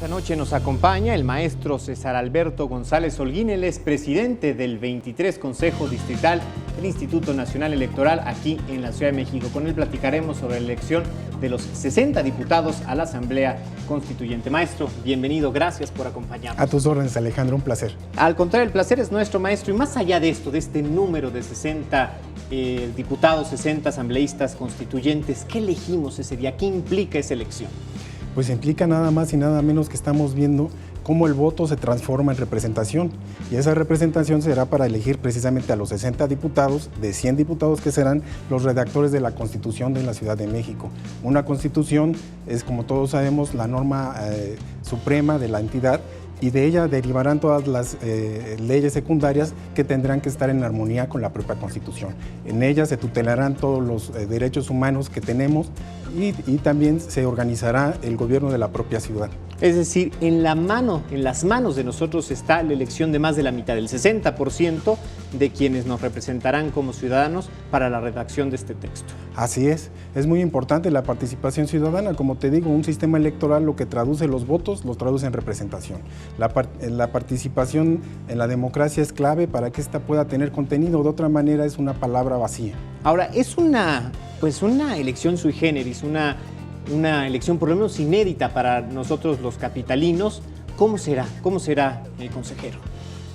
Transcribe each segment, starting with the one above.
Esta noche nos acompaña el maestro César Alberto González Holguín. Él es presidente del 23 Consejo Distrital del Instituto Nacional Electoral aquí en la Ciudad de México. Con él platicaremos sobre la elección de los 60 diputados a la Asamblea Constituyente. Maestro, bienvenido, gracias por acompañarnos. A tus órdenes, Alejandro, un placer. Al contrario, el placer es nuestro, maestro. Y más allá de esto, de este número de 60 diputados, 60 asambleístas constituyentes, ¿qué elegimos ese día? ¿Qué implica esa elección? Pues implica nada más y nada menos que estamos viendo cómo el voto se transforma en representación, y esa representación será para elegir precisamente a los 60 diputados, de 100 diputados que serán los redactores de la Constitución de la Ciudad de México. Una Constitución es, como todos sabemos, la norma suprema de la entidad, y de ella derivarán todas las leyes secundarias que tendrán que estar en armonía con la propia Constitución. En ella se tutelarán todos los derechos humanos que tenemos y también se organizará el gobierno de la propia ciudad. Es decir, en las manos de nosotros está la elección de más de la mitad, del 60% de quienes nos representarán como ciudadanos para la redacción de este texto. Así es muy importante la participación ciudadana. Como te digo, un sistema electoral lo que traduce los votos, los traduce en representación. La participación en la democracia es clave para que ésta pueda tener contenido, de otra manera es una palabra vacía. Ahora, es una elección sui generis, una elección por lo menos inédita para nosotros los capitalinos. ¿Cómo será, consejero?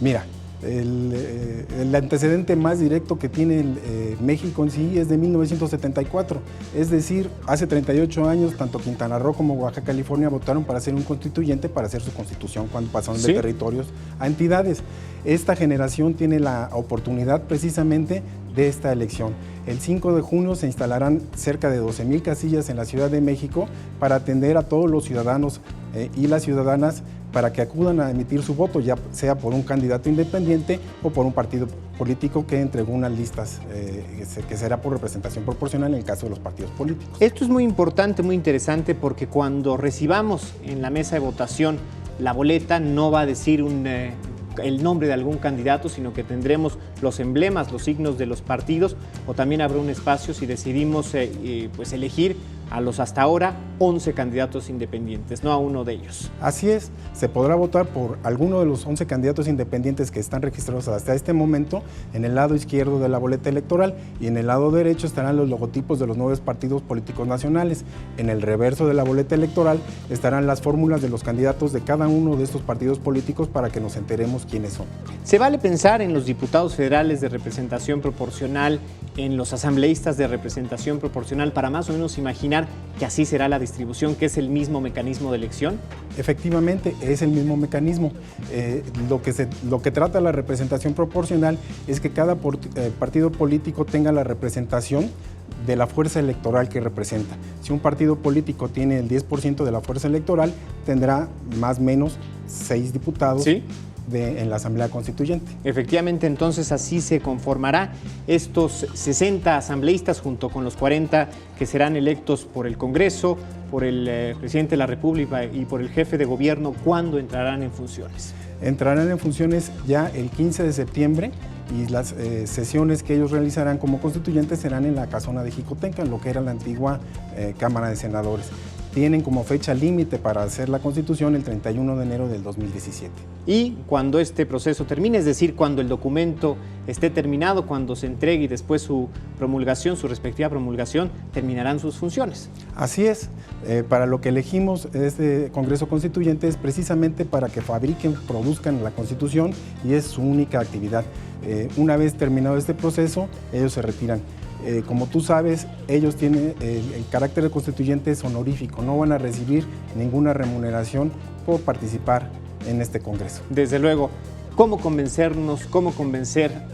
Mira, el antecedente más directo que tiene México en sí es de 1974, es decir, hace 38 años tanto Quintana Roo como Baja California votaron para hacer un constituyente, para hacer su constitución cuando pasaron de territorios a entidades. Esta generación tiene la oportunidad precisamente de esta elección. El 5 de junio se instalarán cerca de 12,000 casillas en la Ciudad de México para atender a todos los ciudadanos y las ciudadanas para que acudan a emitir su voto, ya sea por un candidato independiente o por un partido político que entregó unas listas que será por representación proporcional en el caso de los partidos políticos. Esto es muy importante, muy interesante, porque cuando recibamos en la mesa de votación la boleta no va a decir el nombre de algún candidato, sino que tendremos los emblemas, los signos de los partidos, o también habrá un espacio si decidimos elegir a los hasta ahora 11 candidatos independientes, no a uno de ellos. Así es, se podrá votar por alguno de los 11 candidatos independientes que están registrados hasta este momento en el lado izquierdo de la boleta electoral, y en el lado derecho estarán los logotipos de los 9 partidos políticos nacionales. En el reverso de la boleta electoral estarán las fórmulas de los candidatos de cada uno de estos partidos políticos para que nos enteremos quiénes son. ¿Se vale pensar en los diputados federales de representación proporcional, en los asambleístas de representación proporcional, para más o menos imaginar que así será la distribución, que es el mismo mecanismo de elección? Efectivamente, es el mismo mecanismo. Lo que trata la representación proporcional es que cada partido político tenga la representación de la fuerza electoral que representa. Si un partido político tiene el 10% de la fuerza electoral, tendrá más o menos 6 diputados. ¿Sí? En la Asamblea Constituyente. Efectivamente, entonces así se conformará estos 60 asambleístas junto con los 40 que serán electos por el Congreso, por el presidente de la República y por el jefe de gobierno. ¿Cuándo entrarán en funciones? Entrarán en funciones ya el 15 de septiembre y las sesiones que ellos realizarán como constituyentes serán en la casona de Jicotenca, en lo que era la antigua Cámara de Senadores. Tienen como fecha límite para hacer la Constitución el 31 de enero del 2017. Y cuando este proceso termine, es decir, cuando el documento esté terminado, cuando se entregue y después su promulgación, su respectiva promulgación, terminarán sus funciones. Así es. Para lo que elegimos este Congreso Constituyente es precisamente para que fabriquen, produzcan la Constitución, y es su única actividad. Una vez terminado este proceso, ellos se retiran. Como tú sabes, ellos tienen el carácter de constituyentes honorífico, no van a recibir ninguna remuneración por participar en este Congreso. Desde luego. ¿Cómo convencer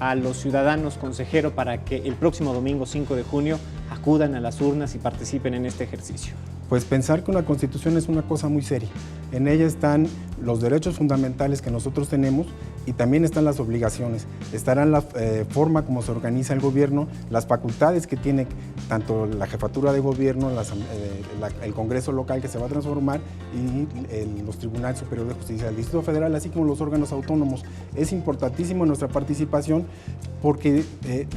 a los ciudadanos, consejero, para que el próximo domingo 5 de junio acudan a las urnas y participen en este ejercicio? Pues pensar que una Constitución es una cosa muy seria. En ella están los derechos fundamentales que nosotros tenemos, y también están las obligaciones. Estarán la forma como se organiza el gobierno, las facultades que tiene tanto la jefatura de gobierno, el Congreso local que se va a transformar y los Tribunales Superiores de Justicia del Distrito Federal, así como los órganos autónomos. Es importantísimo nuestra participación porque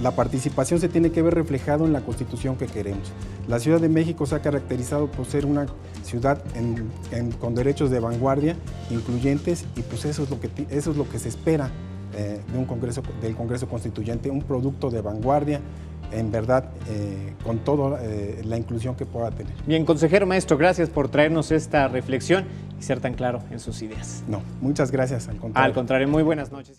la participación se tiene que ver reflejado en la Constitución que queremos. La Ciudad de México se ha caracterizado por ser una ciudad con derechos de vanguardia, incluyentes, y pues eso es lo que se espera del Congreso Constituyente, un producto de vanguardia, en verdad, con toda la inclusión que pueda tener. Bien, consejero maestro, gracias por traernos esta reflexión y ser tan claro en sus ideas. No, muchas gracias, al contrario. Al contrario, muy buenas noches.